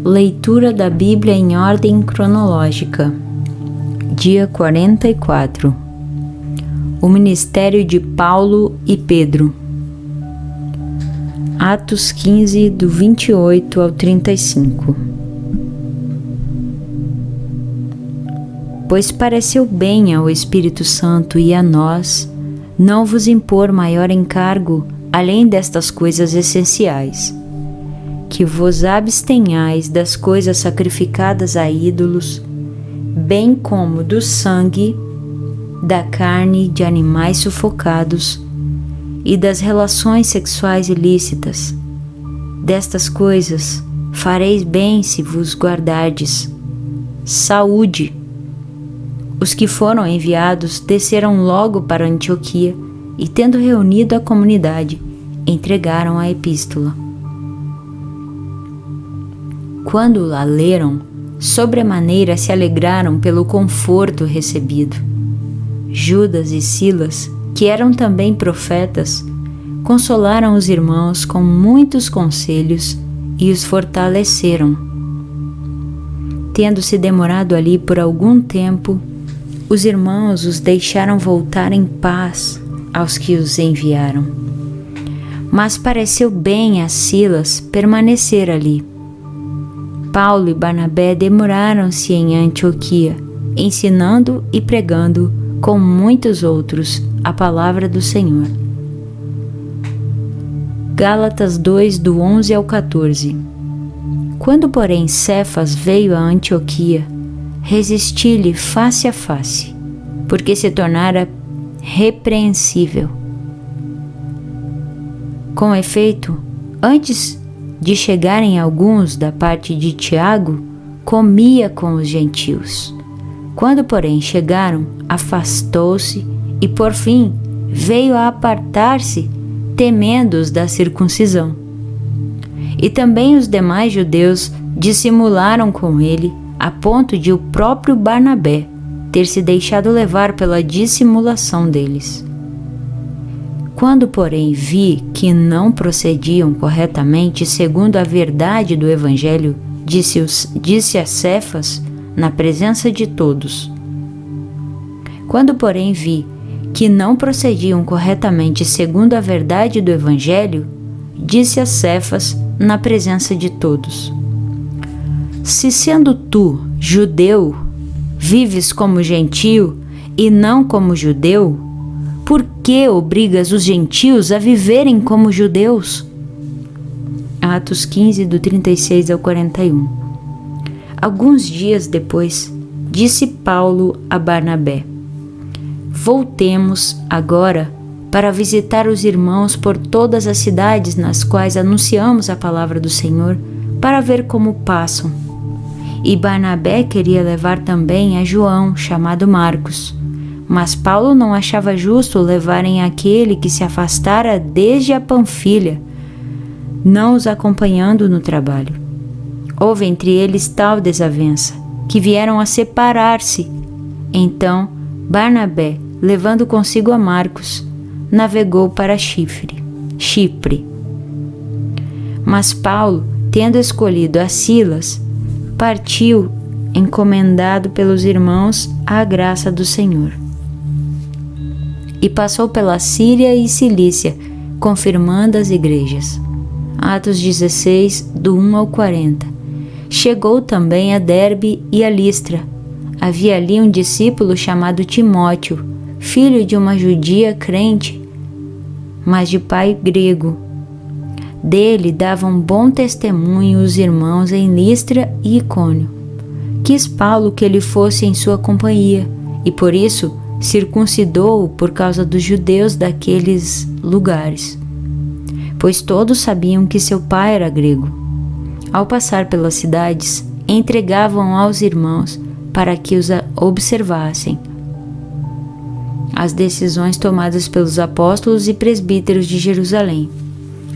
Leitura da Bíblia em ordem cronológica. Dia 44. O ministério de Paulo e Pedro. Atos 15, do 28 ao 35. Pois pareceu bem ao Espírito Santo e a nós não vos impor maior encargo além destas coisas essenciais: que vos abstenhais das coisas sacrificadas a ídolos, bem como do sangue, da carne de animais sufocados e das relações sexuais ilícitas. Destas coisas fareis bem se vos guardardes. Saúde! Os que foram enviados desceram logo para Antioquia e, tendo reunido a comunidade, entregaram a epístola. Quando a leram, sobremaneira se alegraram pelo conforto recebido. Judas e Silas, que eram também profetas, consolaram os irmãos com muitos conselhos e os fortaleceram. Tendo-se demorado ali por algum tempo, os irmãos os deixaram voltar em paz aos que os enviaram. Mas pareceu bem a Silas permanecer ali. Paulo e Barnabé demoraram-se em Antioquia, ensinando e pregando com muitos outros a palavra do Senhor. Gálatas 2, do 11 ao 14. Quando, porém, Cefas veio a Antioquia, resisti-lhe face a face, porque se tornara repreensível. Com efeito, antes de chegarem alguns da parte de Tiago, comia com os gentios. Quando, porém, chegaram, afastou-se e, por fim, veio a apartar-se, temendo os da circuncisão. E também os demais judeus dissimularam com ele, a ponto de o próprio Barnabé ter se deixado levar pela dissimulação deles. Quando, porém, vi que não procediam corretamente segundo a verdade do Evangelho, disse a Cefas na presença de todos. Quando, porém, vi que não procediam corretamente segundo a verdade do Evangelho, disse a Cefas na presença de todos: se sendo tu, judeu, vives como gentio e não como judeu, por que obrigas os gentios a viverem como judeus? Atos 15, do 36 ao 41. Alguns dias depois, disse Paulo a Barnabé: voltemos agora para visitar os irmãos por todas as cidades nas quais anunciamos a palavra do Senhor, para ver como passam. E Barnabé queria levar também a João, chamado Marcos. Mas Paulo não achava justo levarem aquele que se afastara desde a Panfilha, não os acompanhando no trabalho. Houve entre eles tal desavença, que vieram a separar-se. Então Barnabé, levando consigo a Marcos, navegou para Chipre. Mas Paulo, tendo escolhido a Silas, partiu, encomendado pelos irmãos à graça do Senhor. E passou pela Síria e Cilícia, confirmando as igrejas. Atos 16, do 1 ao 40. Chegou também a Derbe e a Listra. Havia ali um discípulo chamado Timóteo, filho de uma judia crente, mas de pai grego. Dele davam bom testemunho os irmãos em Listra e Icônio. Quis Paulo que ele fosse em sua companhia, e por isso circuncidou-o por causa dos judeus daqueles lugares, pois todos sabiam que seu pai era grego. Ao passar pelas cidades, entregavam aos irmãos para que os observassem as decisões tomadas pelos apóstolos e presbíteros de Jerusalém.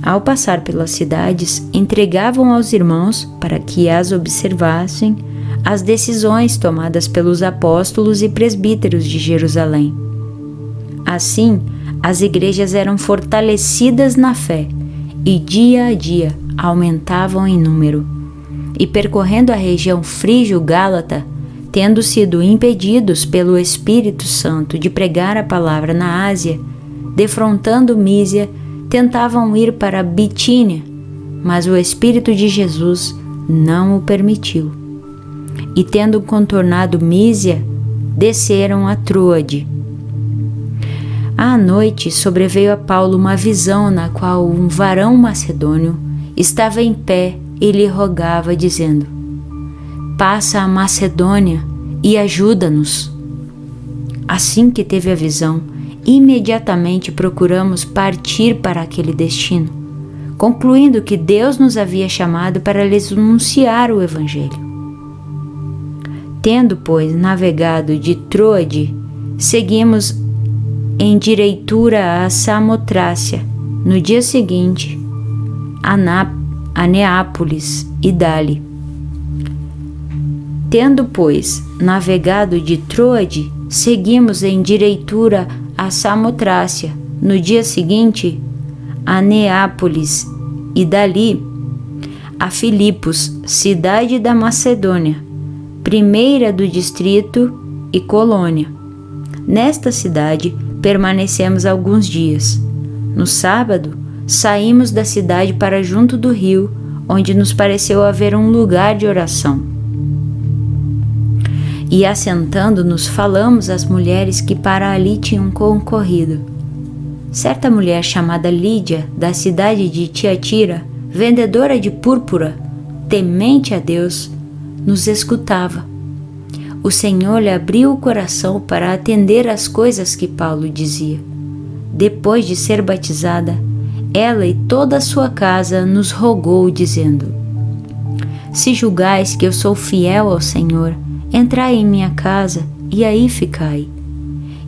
Ao passar pelas cidades, entregavam aos irmãos para que as observassem as decisões tomadas pelos apóstolos e presbíteros de Jerusalém. Assim, as igrejas eram fortalecidas na fé e dia a dia aumentavam em número. e percorrendo a região frígio-gálata, tendo sido impedidos pelo Espírito Santo de pregar a palavra na Ásia, defrontando Mísia, tentavam ir para Bitínia, mas o Espírito de Jesus não o permitiu. E tendo contornado Mísia, desceram a Troade. À noite sobreveio a Paulo uma visão na qual um varão macedônio estava em pé e lhe rogava, dizendo: passa a Macedônia e ajuda-nos. Assim que teve a visão, imediatamente procuramos partir para aquele destino, concluindo que Deus nos havia chamado para lhes anunciar o Evangelho. Tendo, pois, navegado de Troade, seguimos em direitura a Samotrácia, no dia seguinte, a Neápolis e Dali. Tendo, pois, navegado de Troade, seguimos em direitura a Samotrácia, no dia seguinte, a Neápolis e dali a Filipos, cidade da Macedônia, primeira do distrito e colônia. Nesta cidade permanecemos alguns dias. No sábado, saímos da cidade para junto do rio, onde nos pareceu haver um lugar de oração. E assentando-nos, falamos às mulheres que para ali tinham concorrido. Certa mulher chamada Lídia, da cidade de Tiatira, vendedora de púrpura, temente a Deus, nos escutava. O Senhor lhe abriu o coração para atender às coisas que Paulo dizia. Depois de ser batizada, ela e toda a sua casa nos rogou, dizendo: se julgais que eu sou fiel ao Senhor, entrai em minha casa e aí ficai.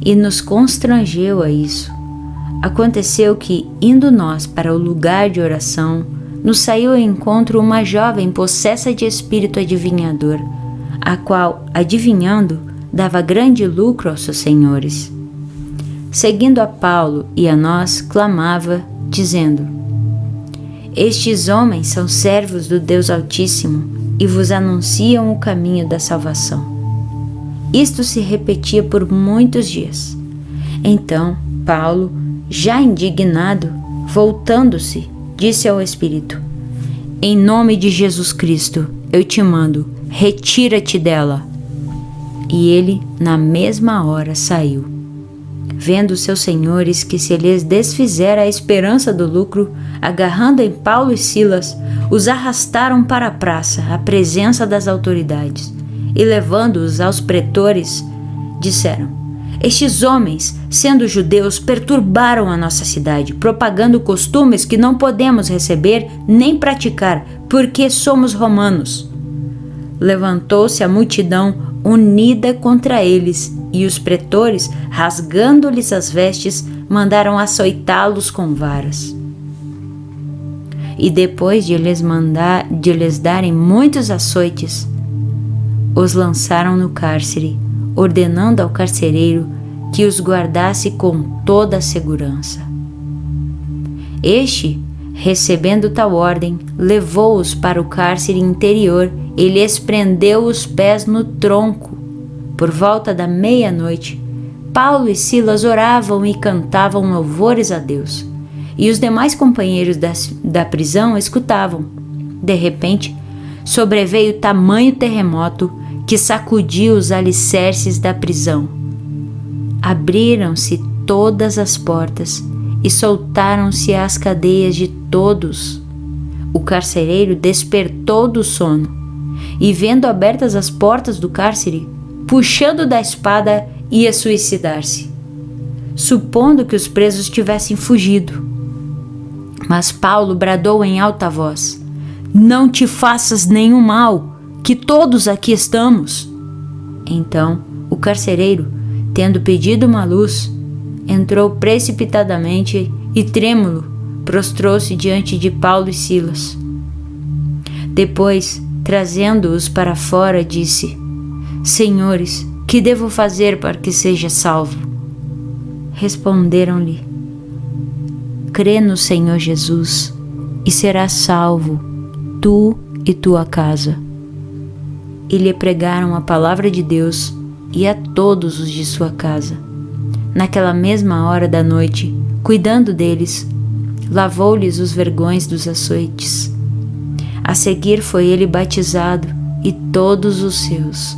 E nos constrangeu a isso. Aconteceu que, indo nós para o lugar de oração, nos saiu ao encontro uma jovem possessa de espírito adivinhador, a qual, adivinhando, dava grande lucro aos seus senhores. Seguindo a Paulo e a nós, clamava, dizendo: estes homens são servos do Deus Altíssimo e vos anunciam o caminho da salvação. Isto se repetia por muitos dias. Então, Paulo, já indignado, voltando-se, disse ao Espírito: em nome de Jesus Cristo, eu te mando, retira-te dela. E ele, na mesma hora, saiu. Vendo seus senhores que se lhes desfizera a esperança do lucro, agarrando em Paulo e Silas, os arrastaram para a praça, à presença das autoridades, e levando-os aos pretores, disseram: estes homens, sendo judeus, perturbaram a nossa cidade, propagando costumes que não podemos receber nem praticar, porque somos romanos. Levantou-se a multidão unida contra eles, e os pretores, rasgando-lhes as vestes, mandaram açoitá-los com varas. E depois de lhes darem muitos açoites, os lançaram no cárcere, ordenando ao carcereiro que os guardasse com toda a segurança. Este, recebendo tal ordem, levou-os para o cárcere interior e lhes prendeu os pés no tronco. Por volta da meia-noite, Paulo e Silas oravam e cantavam louvores a Deus, e os demais companheiros da prisão escutavam. De repente, sobreveio tamanho terremoto que sacudiu os alicerces da prisão. Abriram-se todas as portas e soltaram-se as cadeias de todos. O carcereiro despertou do sono e, vendo abertas as portas do cárcere, puxando da espada, ia suicidar-se, supondo que os presos tivessem fugido. Mas Paulo bradou em alta voz: não te faças nenhum mal, que todos aqui estamos. Então o carcereiro, tendo pedido uma luz, entrou precipitadamente e, trêmulo, prostrou-se diante de Paulo e Silas. Depois, trazendo-os para fora, disse: senhores, que devo fazer para que seja salvo? Responderam-lhe: crê no Senhor Jesus e serás salvo, tu e tua casa. E lhe pregaram a palavra de Deus e a todos os de sua casa. Naquela mesma hora da noite, cuidando deles, lavou-lhes os vergões dos açoites. A seguir foi ele batizado e todos os seus.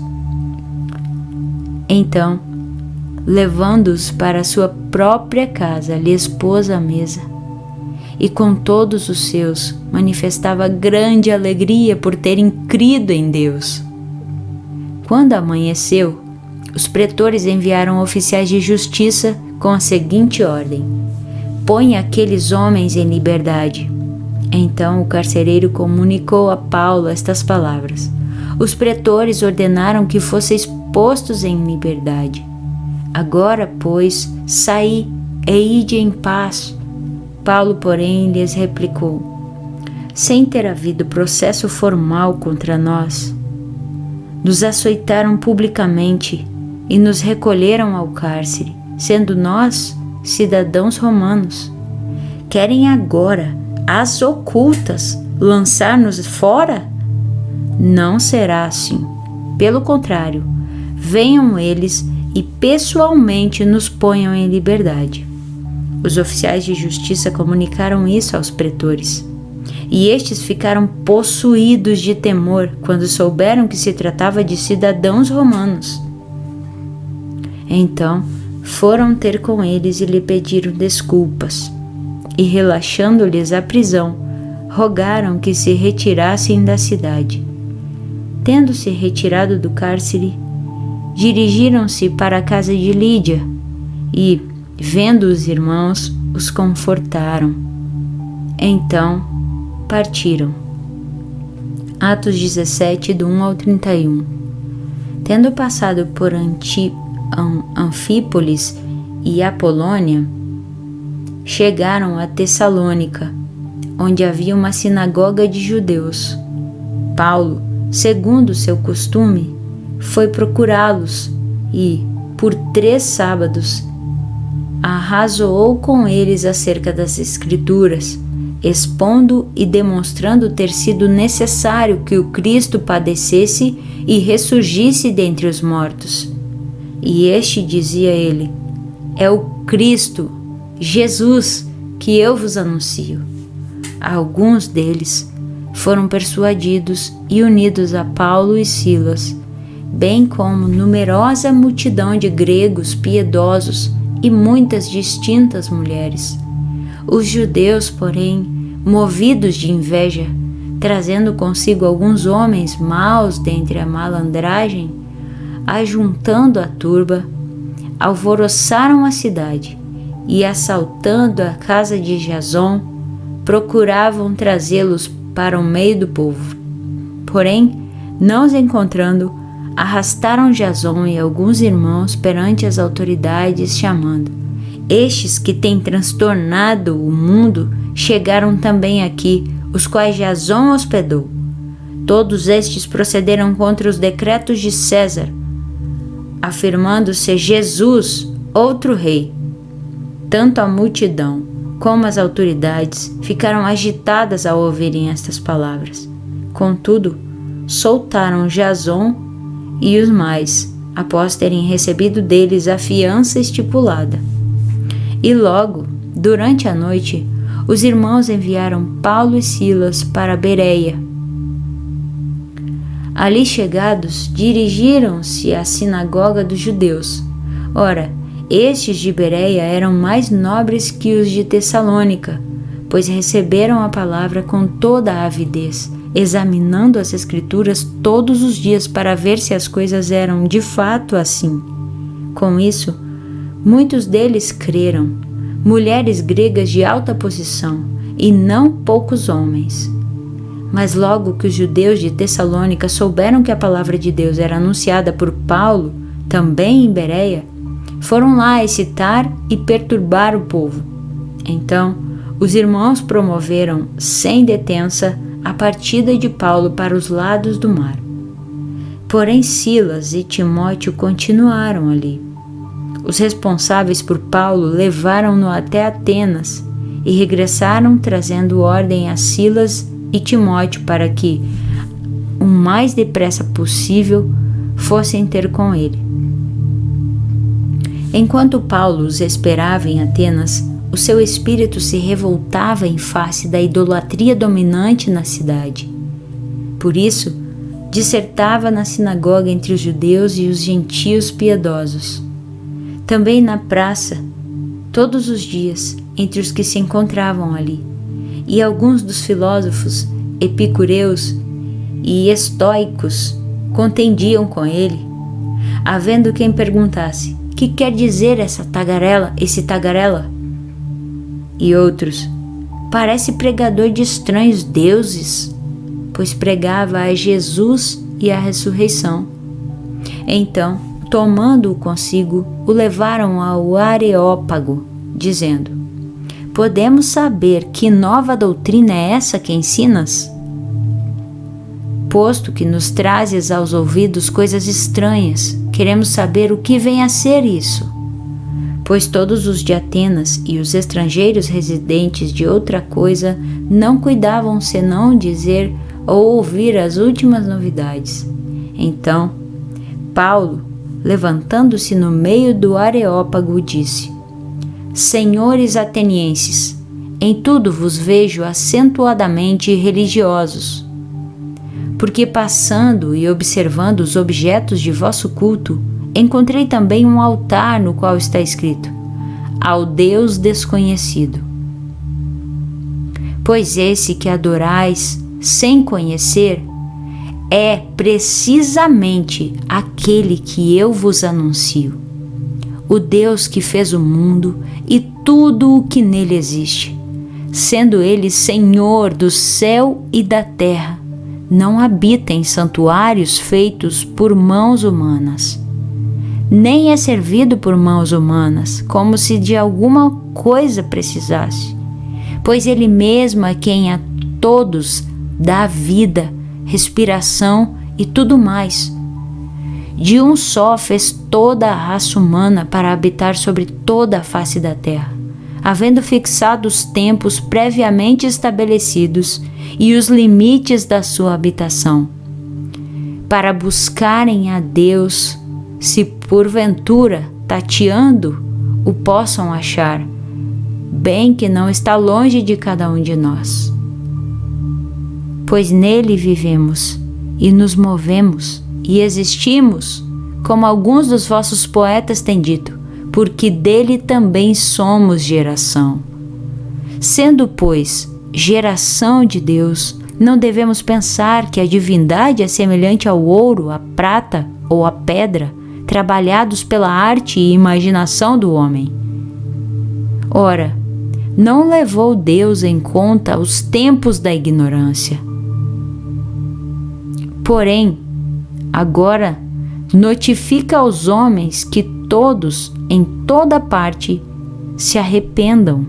Então, levando-os para sua própria casa, lhes pôs à mesa. E com todos os seus manifestava grande alegria por terem crido em Deus. Quando amanheceu, os pretores enviaram oficiais de justiça com a seguinte ordem: põe aqueles homens em liberdade. Então o carcereiro comunicou a Paulo estas palavras. Os pretores ordenaram que fosseis postos em liberdade. Agora, pois, saí e ide em paz. Paulo, porém, lhes replicou: sem ter havido processo formal contra nós, nos açoitaram publicamente e nos recolheram ao cárcere, sendo nós cidadãos romanos. Querem agora, às ocultas, lançar-nos fora? Não será assim. Pelo contrário, venham eles e pessoalmente nos ponham em liberdade. Os oficiais de justiça comunicaram isso aos pretores, e estes ficaram possuídos de temor quando souberam que se tratava de cidadãos romanos. Então foram ter com eles e lhe pediram desculpas, e relaxando-lhes a prisão, rogaram que se retirassem da cidade. Tendo-se retirado do cárcere, dirigiram-se para a casa de Lídia e, vendo os irmãos, os confortaram. Então partiram. Atos 17, do 1 ao 31. Tendo passado por Anfípolis e Apolônia, chegaram a Tessalônica, onde havia uma sinagoga de judeus. Paulo, segundo seu costume, foi procurá-los e, por 3 sábados, arrazoou com eles acerca das Escrituras, expondo e demonstrando ter sido necessário que o Cristo padecesse e ressurgisse dentre os mortos. E este, dizia ele, é o Cristo, Jesus, que eu vos anuncio. Alguns deles foram persuadidos e unidos a Paulo e Silas, bem como numerosa multidão de gregos piedosos e muitas distintas mulheres. Os judeus, porém, movidos de inveja, trazendo consigo alguns homens maus dentre a malandragem, ajuntando a turba, alvoroçaram a cidade e, assaltando a casa de Jason, procuravam trazê-los para o meio do povo. Porém, não os encontrando, arrastaram Jason e alguns irmãos perante as autoridades, chamando: estes que têm transtornado o mundo chegaram também aqui, os quais Jason hospedou. Todos estes procederam contra os decretos de César, afirmando-se Jesus outro rei. Tanto a multidão como as autoridades ficaram agitadas ao ouvirem estas palavras. Contudo, soltaram Jason e os mais, após terem recebido deles a fiança estipulada. E logo, durante a noite, os irmãos enviaram Paulo e Silas para Bereia. Ali chegados, dirigiram-se à sinagoga dos judeus. Ora, estes de Bereia eram mais nobres que os de Tessalônica, pois receberam a palavra com toda a avidez, examinando as Escrituras todos os dias para ver se as coisas eram de fato assim. Com isso, muitos deles creram, mulheres gregas de alta posição, e não poucos homens. Mas logo que os judeus de Tessalônica souberam que a palavra de Deus era anunciada por Paulo, também em Bereia, foram lá excitar e perturbar o povo. Então, os irmãos promoveram, sem detença, a partida de Paulo para os lados do mar. Porém, Silas e Timóteo continuaram ali. Os responsáveis por Paulo levaram-no até Atenas e regressaram trazendo ordem a Silas e Timóteo para que, o mais depressa possível fossem ter com ele. Enquanto Paulo os esperava em Atenas, o seu espírito se revoltava em face da idolatria dominante na cidade. Por isso, dissertava na sinagoga entre os judeus e os gentios piedosos. Também na praça, todos os dias, entre os que se encontravam ali. E alguns dos filósofos epicureus e estoicos contendiam com ele, havendo quem perguntasse: que quer dizer esse tagarela? E outros: parece pregador de estranhos deuses, pois pregava a Jesus e a ressurreição. Então, tomando-o consigo, o levaram ao Areópago, dizendo: podemos saber que nova doutrina é essa que ensinas? Posto que nos trazes aos ouvidos coisas estranhas, queremos saber o que vem a ser isso. Pois todos os de Atenas e os estrangeiros residentes de outra coisa não cuidavam senão dizer ou ouvir as últimas novidades. Então, Paulo, levantando-se no meio do Areópago, disse: senhores atenienses, em tudo vos vejo acentuadamente religiosos. Porque passando e observando os objetos de vosso culto, encontrei também um altar no qual está escrito: ao Deus desconhecido. Pois esse que adorais sem conhecer é precisamente aquele que eu vos anuncio, o Deus que fez o mundo e tudo o que nele existe, sendo ele Senhor do céu e da terra. Não habita em santuários feitos por mãos humanas, nem é servido por mãos humanas, como se de alguma coisa precisasse, pois ele mesmo é quem a todos dá vida, respiração e tudo mais. De um só fez toda a raça humana para habitar sobre toda a face da terra, havendo fixado os tempos previamente estabelecidos e os limites da sua habitação, para buscarem a Deus, se porventura, tateando, o possam achar, bem que não está longe de cada um de nós. Pois nele vivemos e nos movemos e existimos, como alguns dos vossos poetas têm dito, porque dele também somos geração. Sendo, pois, geração de Deus, não devemos pensar que a divindade é semelhante ao ouro, à prata ou à pedra, trabalhados pela arte e imaginação do homem. Ora, não levou Deus em conta os tempos da ignorância. Porém, agora notifica aos homens que todos, em toda parte, se arrependam,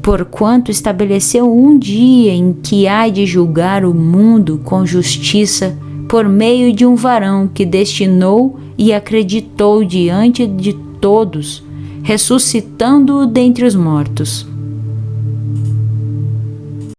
porquanto estabeleceu um dia em que há de julgar o mundo com justiça por meio de um varão que destinou e acreditou diante de todos, ressuscitando-o dentre os mortos.